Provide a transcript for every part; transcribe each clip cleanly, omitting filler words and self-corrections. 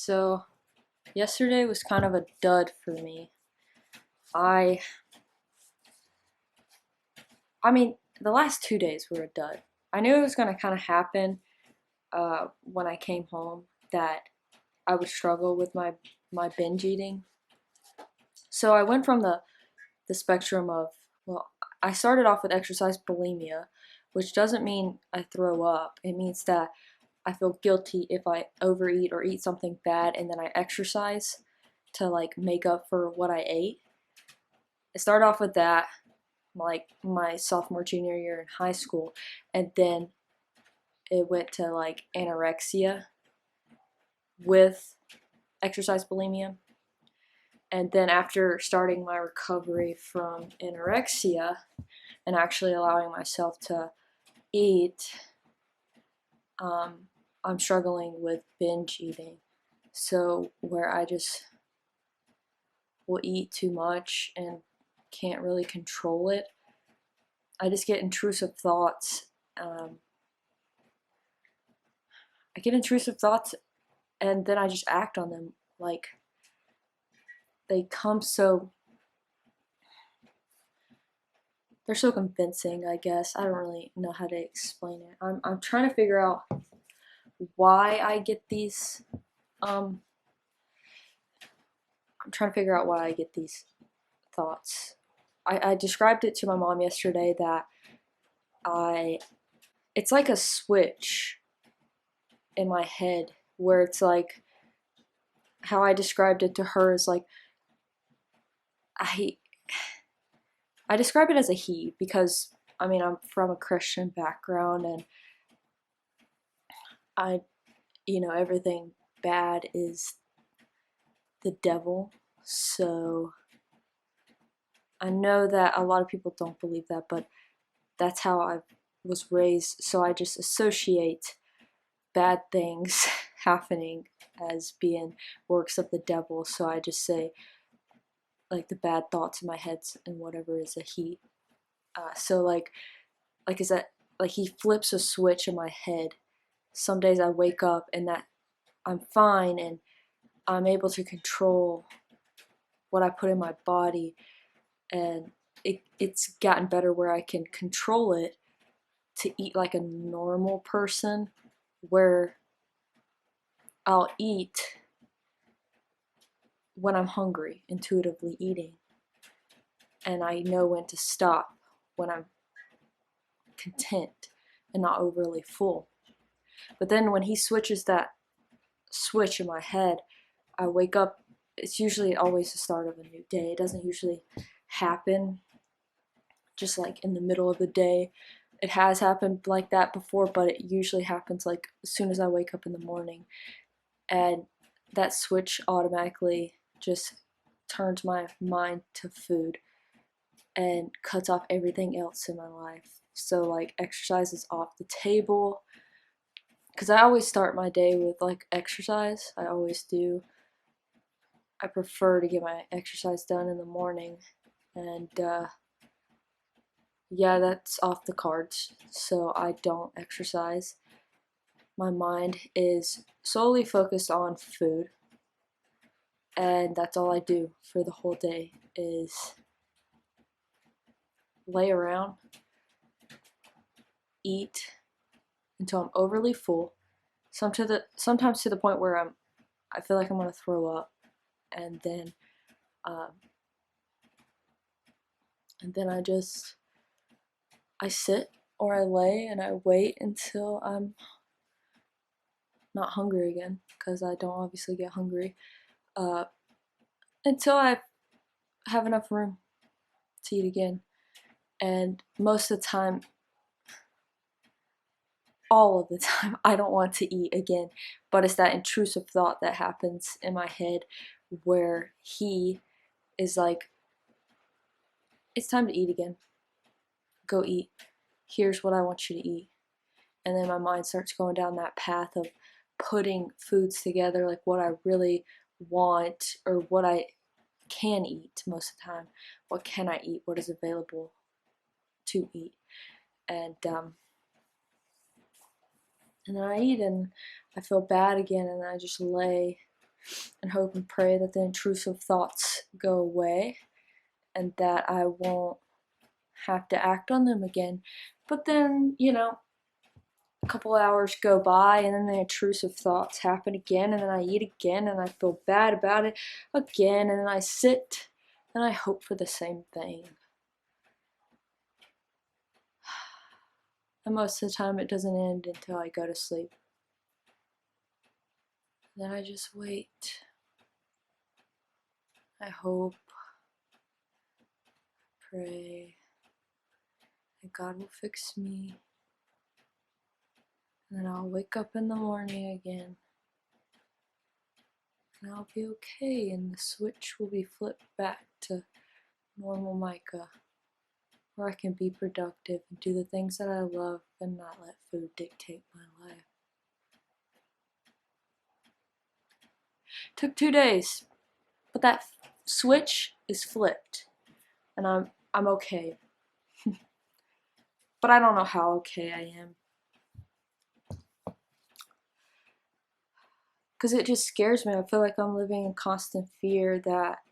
So, yesterday was kind of a dud for me. I I mean, the last 2 days were a dud. I knew it was going to kind of happen when I came home that I would struggle with my binge eating. So I went from the spectrum of, well, I started off with exercise bulimia, which doesn't mean I throw up. It means that I feel guilty if I overeat or eat something bad and then I exercise to like make up for what I ate. I started off with that, like my sophomore, junior year in high school, and then it went to like anorexia with exercise bulimia. And then after starting my recovery from anorexia and actually allowing myself to eat, I'm struggling with binge eating. So where I just will eat too much and can't really control it. I just get intrusive thoughts. Um, I get intrusive thoughts and then I just act on them. Like they come so, they're so convincing, I guess. I don't really know how to explain it. I'm trying to figure out why I get these, um, I'm trying to figure out why I get these thoughts. I described it to my mom yesterday that I, it's like a switch in my head where it's like, how I described it to her is like, I I describe it as a he because I mean I'm from a Christian background and I everything bad is the devil. So I know that a lot of people don't believe that, but that's how I was raised. So I just associate bad things happening as being works of the devil. So I just say like the bad thoughts in my head and whatever is a he. So like is that like he flips a switch in my head. Some days I wake up and that I'm fine and I'm able to control what I put in my body, and it's gotten better where I can control it to eat like a normal person, where I'll eat when I'm hungry, intuitively eating, and I know when to stop when I'm content and not overly full. But then when he switches that switch in my head, I wake up. It's usually always the start of a new day. It doesn't usually happen just like in the middle of the day. It has happened like that before, but it usually happens like as soon as I wake up in the morning. And that switch automatically just turns my mind to food and cuts off everything else in my life. So, like, exercise is off the table. Because I always start my day with like exercise. I always do. I prefer to get my exercise done in the morning. And yeah, that's off the cards. So I don't exercise. My mind is solely focused on food, and that's all I do for the whole day is lay around, eat until I'm overly full. Sometimes to the point where I feel like I'm gonna throw up, and then um, I sit or I lay and I wait until I'm not hungry again, because I don't obviously get hungry uh, until I have enough room to eat again. And most of the time, all of the time, I don't want to eat again. But it's that intrusive thought that happens in my head where he is like, it's time to eat again. Go eat. Here's what I want you to eat. And then my mind starts going down that path of putting foods together, like what I really want or what I can eat most of the time. What can I eat? What is available to eat? And then I eat and I feel bad again, and I just lay and hope and pray that the intrusive thoughts go away and that I won't have to act on them again. But then, a couple hours go by and then the intrusive thoughts happen again, and then I eat again and I feel bad about it again, and then I sit and I hope for the same thing. And most of the time it doesn't end until I go to sleep. Then I just wait. I hope, pray that God will fix me. And then I'll wake up in the morning again. And I'll be okay, and the switch will be flipped back to normal Micah, where I can be productive and do the things that I love and not let food dictate my life. Took 2 days, but that switch is flipped, and I'm okay. But I don't know how okay I am. Because it just scares me. I feel like I'm living in constant fear that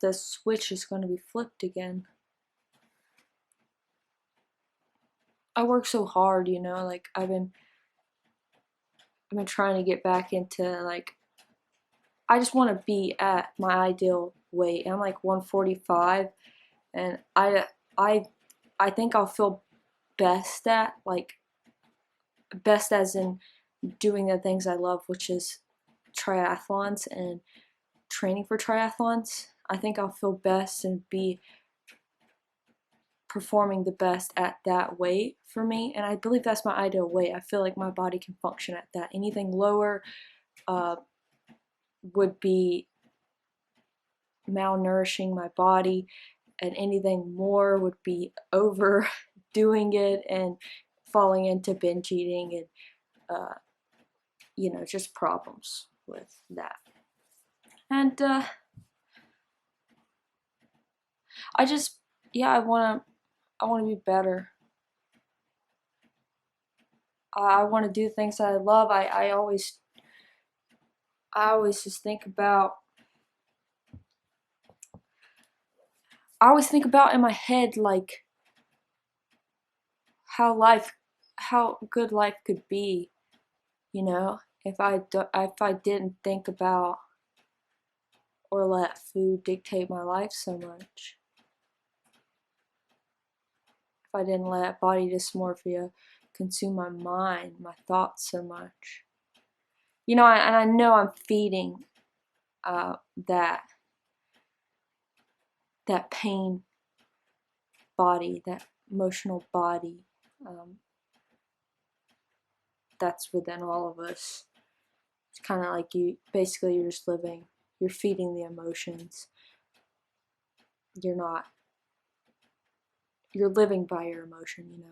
the switch is going to be flipped again. I work so hard, like I've been trying to get back into, like, I just want to be at my ideal weight. I'm like 145, and I think I'll feel best at, like, best as in doing the things I love, which is triathlons and training for triathlons. I think I'll feel best and be performing the best at that weight for me, and I believe that's my ideal weight. I feel like my body can function at that. Anything lower would be malnourishing my body, and anything more would be overdoing it and falling into binge eating and just problems with that. And I want to be better. I want to do things that I love. I always just think about, I always think about in my head, like, how good life could be, if I didn't think about or let food dictate my life so much. If I didn't let body dysmorphia consume my mind, my thoughts so much. And I know I'm feeding that pain body, that emotional body that's within all of us. It's kind of like you're just living, you're feeding the emotions. You're living by your emotion,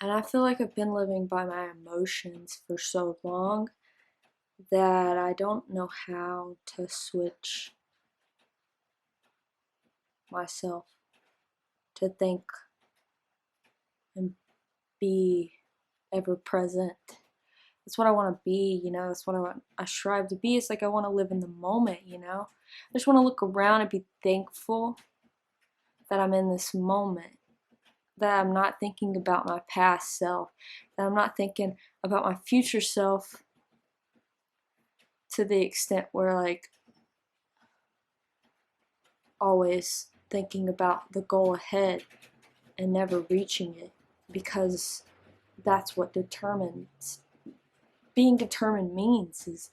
And I feel like I've been living by my emotions for so long that I don't know how to switch myself to think and be ever present. That's what I want to be, that's what I strive to be. It's like I want to live in the moment, I just want to look around and be thankful that I'm in this moment, that I'm not thinking about my past self, that I'm not thinking about my future self to the extent where, like, always thinking about the goal ahead and never reaching it, because that's what being determined means, is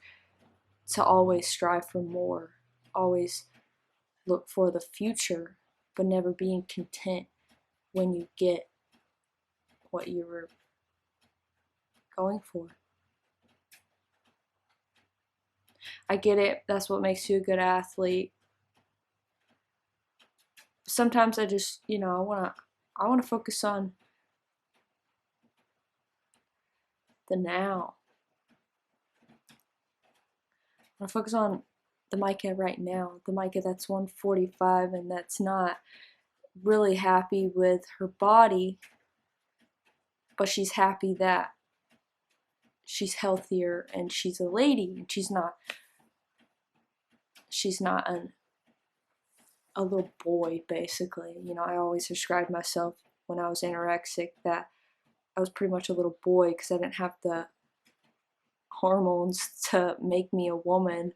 to always strive for more, always look for the future, but never being content when you get what you were going for. I get it, that's what makes you a good athlete. Sometimes I just, I want to focus on the now. I want to focus on the Micah right now, the Micah that's 145 and that's not really happy with her body, but she's happy that she's healthier and she's a lady and she's not a little boy, basically. You know, I always described myself when I was anorexic that I was pretty much a little boy because I didn't have the hormones to make me a woman,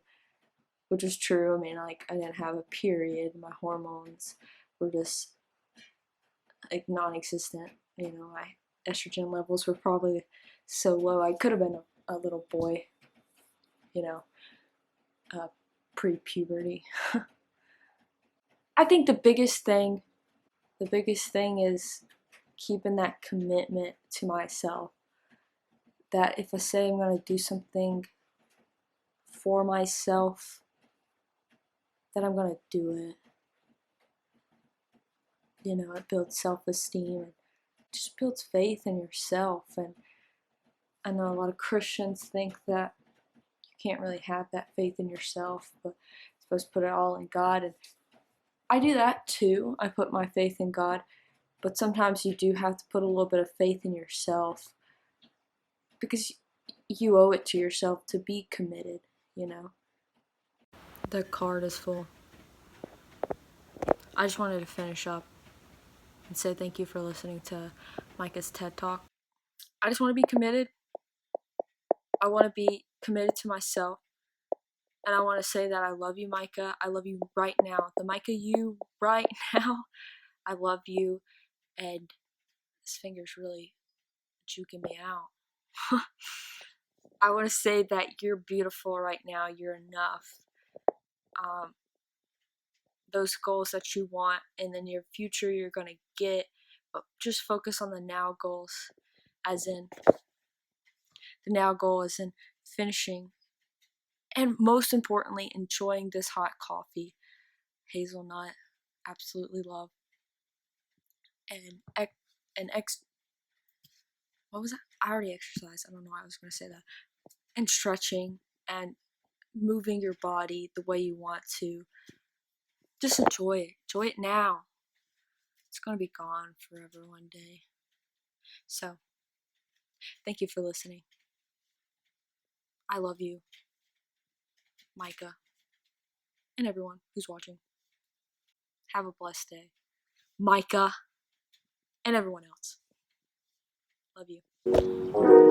which is true. I mean, like, I didn't have a period. My hormones were just like non-existent. You know, my estrogen levels were probably so low. I could have been a little boy, you know, pre-puberty. I think the biggest thing is keeping that commitment to myself. That if I say I'm gonna do something for myself, that I'm gonna do it. You know, it builds self-esteem and just builds faith in yourself. And I know a lot of Christians think that you can't really have that faith in yourself, but you're supposed to put it all in God. And I do that too. I put my faith in God, but sometimes you do have to put a little bit of faith in yourself because you owe it to yourself to be committed, you know. The card is full. I just wanted to finish up and say thank you for listening to Micah's TED Talk. I just want to be committed. I want to be committed to myself. And I want to say that I love you, Micah. I love you right now. The Micah you right now. I love you. And this finger's really juking me out. I want to say that you're beautiful right now. You're enough. Those goals that you want in the near future, you're going to get. But just focus on the now goals, as in the now goal is in finishing. And most importantly, enjoying this hot coffee. Hazelnut, absolutely love. And what was that? I already exercised. I don't know why I was going to say that. And stretching and moving your body the way you want to. Just enjoy it. Enjoy it now. It's going to be gone forever one day. So, thank you for listening. I love you, Micah, and everyone who's watching. Have a blessed day. Micah and everyone else. Love you.